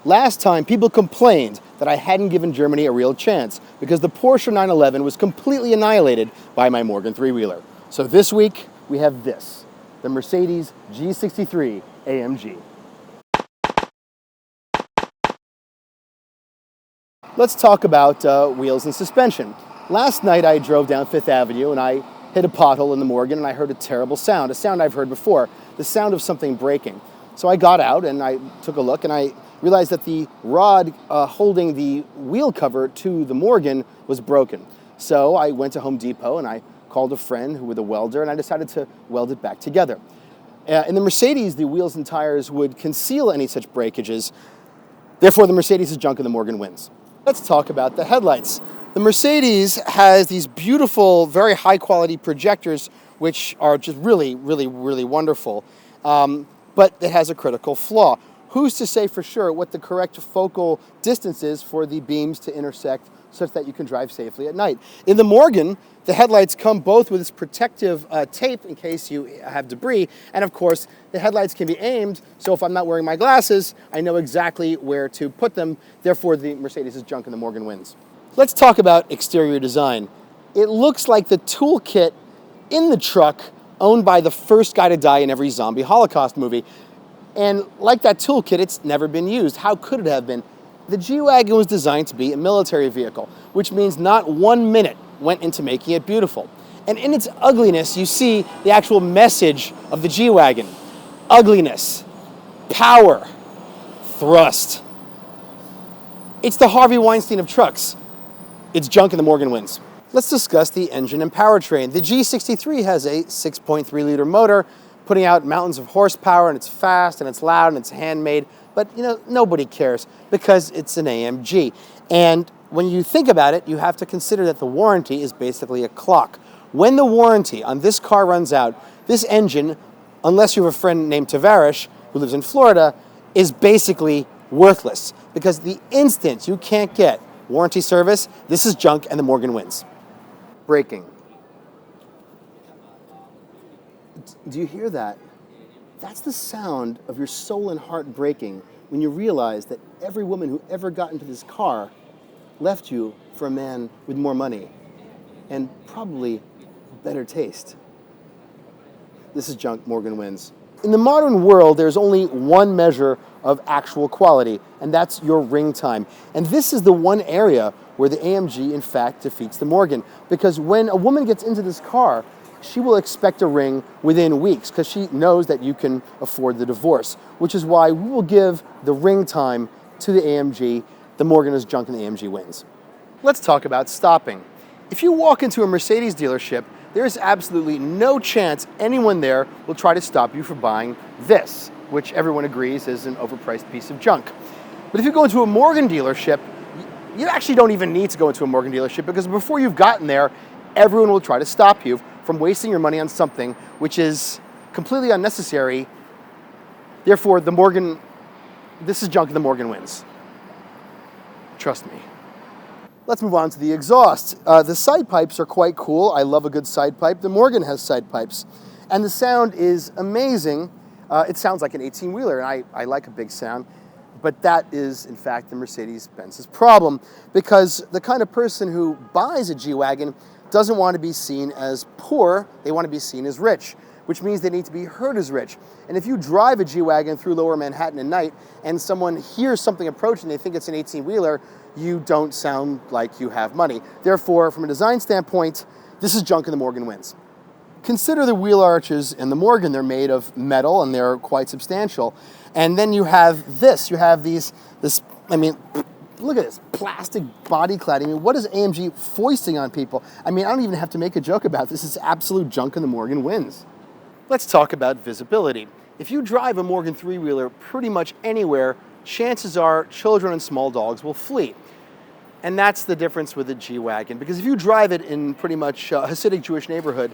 Last time, people complained that I hadn't given Germany a real chance because the Porsche 911 was completely annihilated by my Morgan three-wheeler. So this week, we have this, the Mercedes G63 AMG. Let's talk about wheels and suspension. Last night, I drove down Fifth Avenue and I hit a pothole in the Morgan and I heard a terrible sound, a sound I've heard before, the sound of something breaking. So I got out and I took a look and I realized that the rod holding the wheel cover to the Morgan was broken. So I went to Home Depot and I called a friend who was a welder and I decided to weld it back together. In the Mercedes, the wheels and tires would conceal any such breakages. Therefore, the Mercedes is junk and the Morgan wins. Let's talk about the headlights. The Mercedes has these beautiful, very high quality projectors, which are just really, really, really wonderful. But it has a critical flaw. Who's to say for sure what the correct focal distance is for the beams to intersect such that you can drive safely at night? In the Morgan, the headlights come both with this protective tape in case you have debris, and of course, the headlights can be aimed, so if I'm not wearing my glasses, I know exactly where to put them. Therefore, the Mercedes is junk and the Morgan wins. Let's talk about exterior design. It looks like the toolkit in the truck owned by the first guy to die in every zombie Holocaust movie. And like that toolkit, it's never been used. How could it have been? The G-Wagon was designed to be a military vehicle, which means not 1 minute went into making it beautiful. And in its ugliness, you see the actual message of the G-Wagon. Ugliness, power, thrust. It's the Harvey Weinstein of trucks. It's junk and the Morgan wins. Let's discuss the engine and powertrain. The G63 has a 6.3 liter motor, putting out mountains of horsepower, and it's fast and it's loud and it's handmade, but you know, nobody cares because it's an AMG. And when you think about it, you have to consider that the warranty is basically a clock. When the warranty on this car runs out, this engine, unless you have a friend named Tavares who lives in Florida, is basically worthless because the instant you can't get warranty service, this is junk and the Morgan wins. Braking. Do you hear that? That's the sound of your soul and heart breaking when you realize that every woman who ever got into this car left you for a man with more money and probably better taste. This is junk, Morgan wins. In the modern world, there's only one measure of actual quality, and that's your ring time. And this is the one area where the AMG, in fact, defeats the Morgan. Because when a woman gets into this car, she will expect a ring within weeks because she knows that you can afford the divorce, which is why we will give the ring time to the AMG. The Morgan is junk and the AMG wins. Let's talk about stopping. If you walk into a Mercedes dealership, there is absolutely no chance anyone there will try to stop you from buying this, which everyone agrees is an overpriced piece of junk. But if you go into a Morgan dealership, you actually don't even need to go into a Morgan dealership because before you've gotten there, everyone will try to stop you from wasting your money on something which is completely unnecessary. Therefore, the Morgan, this is junk and the Morgan wins. Trust me. Let's move on to the exhaust. The side pipes are quite cool. I love a good side pipe. The Morgan has side pipes. And the sound is amazing. It sounds like an 18-wheeler, and I like a big sound. But that is, in fact, the Mercedes-Benz's problem because the kind of person who buys a G-Wagon doesn't want to be seen as poor, they want to be seen as rich, which means they need to be heard as rich. And if you drive a G-Wagon through Lower Manhattan at night and someone hears something approaching, they think it's an 18-wheeler, you don't sound like you have money. Therefore, from a design standpoint, this is junk and the Morgan wins. Consider the wheel arches in the Morgan. They're made of metal and they're quite substantial. And then you have this, look at this, plastic body cladding. I mean, what is AMG foisting on people? I mean, I don't even have to make a joke about this. It's absolute junk and the Morgan wins. Let's talk about visibility. If you drive a Morgan three-wheeler pretty much anywhere, chances are children and small dogs will flee. And that's the difference with the G-Wagon, because if you drive it in pretty much a Hasidic Jewish neighborhood,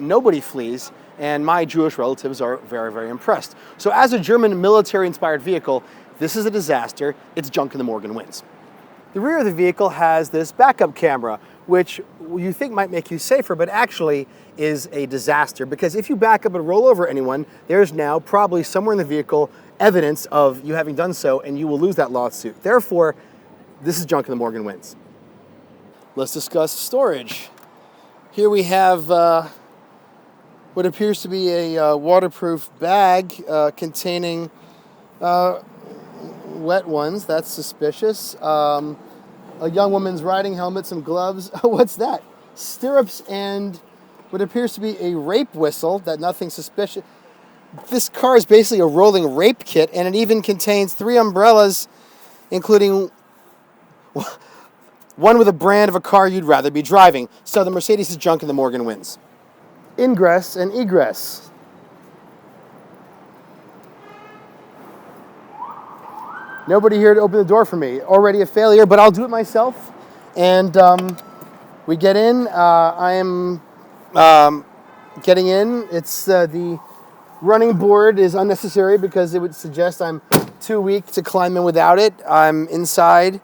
nobody flees, and my Jewish relatives are very, very impressed. So as a German military-inspired vehicle, this is a disaster. It's junk and the Morgan wins. The rear of the vehicle has this backup camera, which you think might make you safer, but actually is a disaster, because if you back up and roll over anyone, there's now probably somewhere in the vehicle evidence of you having done so, and you will lose that lawsuit. Therefore, this is junk and the Morgan wins. Let's discuss storage. Here we have what appears to be a waterproof bag containing wet ones. That's suspicious. A young woman's riding helmet, some gloves. What's that? Stirrups and what appears to be a rape whistle. That nothing suspicious. This car is basically a rolling rape kit, and it even contains 3 umbrellas, including one with a brand of a car you'd rather be driving. So the Mercedes is junk and the Morgan wins. Ingress and egress. Nobody here to open the door for me. Already a failure, but I'll do it myself. And we get in. I am getting in. It's the running board is unnecessary because it would suggest I'm too weak to climb in without it. I'm inside.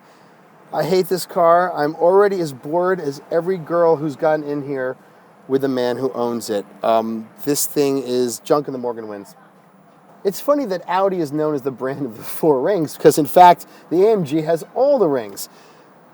I hate this car. I'm already as bored as every girl who's gotten in here with a man who owns it. This thing is junk and the Morgan wins. It's funny that Audi is known as the brand of the 4 rings because, in fact, the AMG has all the rings,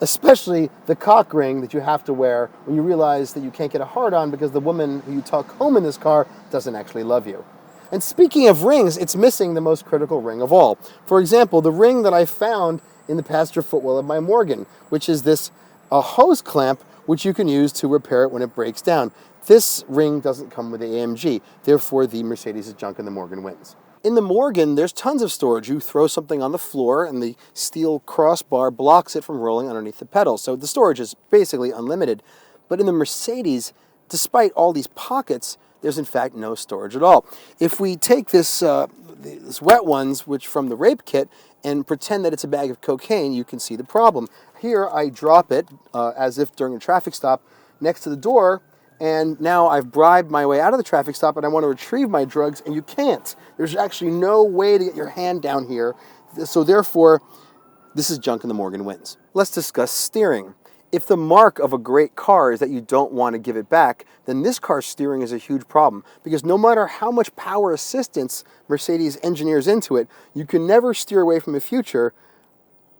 especially the cock ring that you have to wear when you realize that you can't get a hard-on because the woman who you took home in this car doesn't actually love you. And speaking of rings, it's missing the most critical ring of all. For example, the ring that I found in the passenger footwell of my Morgan, which is this hose clamp which you can use to repair it when it breaks down. This ring doesn't come with the AMG, therefore the Mercedes is junk and the Morgan wins. In the Morgan, there's tons of storage. You throw something on the floor and the steel crossbar blocks it from rolling underneath the pedal. So the storage is basically unlimited. But in the Mercedes, despite all these pockets, there's in fact no storage at all. If we take this wet ones, which from the rape kit, and pretend that it's a bag of cocaine, you can see the problem. Here I drop it as if during a traffic stop next to the door, and now I've bribed my way out of the traffic stop and I want to retrieve my drugs, and you can't. There's actually no way to get your hand down here. So therefore, this is junk and the Morgan wins. Let's discuss steering. If the mark of a great car is that you don't want to give it back, then this car's steering is a huge problem because no matter how much power assistance Mercedes engineers into it, you can never steer away from a future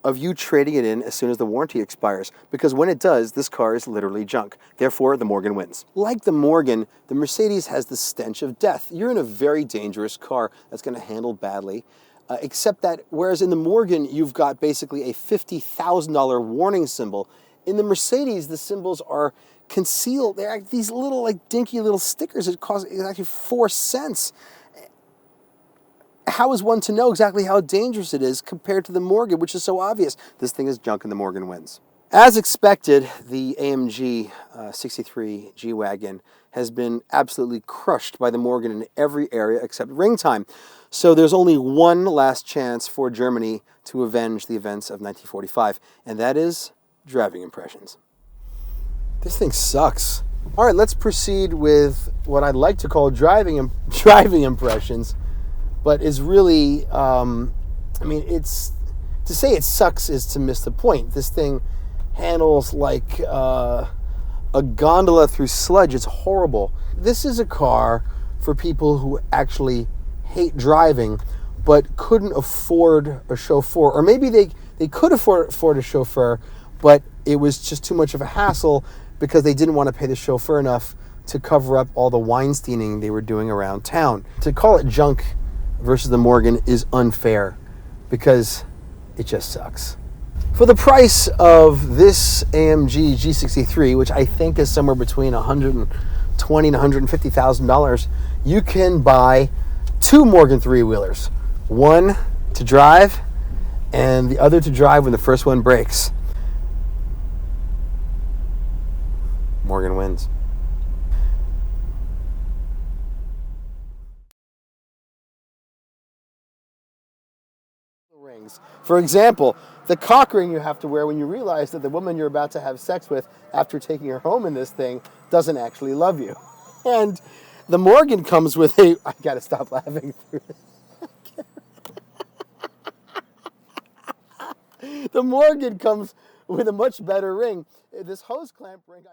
of you trading it in as soon as the warranty expires, because when it does, this car is literally junk. Therefore, the Morgan wins. Like the Morgan, the Mercedes has the stench of death. You're in a very dangerous car that's going to handle badly. Except that whereas in the Morgan, you've got basically a $50,000 warning symbol, in the Mercedes, the symbols are concealed. They're like these little, like, dinky little stickers. It's actually 4 cents. How is one to know exactly how dangerous it is compared to the Morgan, which is so obvious? This thing is junk and the Morgan wins. As expected, the AMG 63 G-Wagon has been absolutely crushed by the Morgan in every area except ring time. So there's only one last chance for Germany to avenge the events of 1945, and that is driving impressions. This thing sucks. All right, let's proceed with what I'd like to call driving impressions, but is really, it's to say it sucks is to miss the point. This thing handles like a gondola through sludge. It's horrible. This is a car for people who actually hate driving, but couldn't afford a chauffeur, or maybe they could afford a chauffeur, but it was just too much of a hassle because they didn't want to pay the chauffeur enough to cover up all the Weinsteining they were doing around town. To call it junk versus the Morgan is unfair because it just sucks. For the price of this AMG G63, which I think is somewhere between $120,000 and $150,000, you can buy 2 Morgan 3-wheelers. One to drive and the other to drive when the first one breaks. Morgan wins. Rings. For example, the cock ring you have to wear when you realize that the woman you're about to have sex with after taking her home in this thing doesn't actually love you. And the Morgan comes with a... I gotta stop laughing through this. The Morgan comes with a much better ring. This hose clamp ring...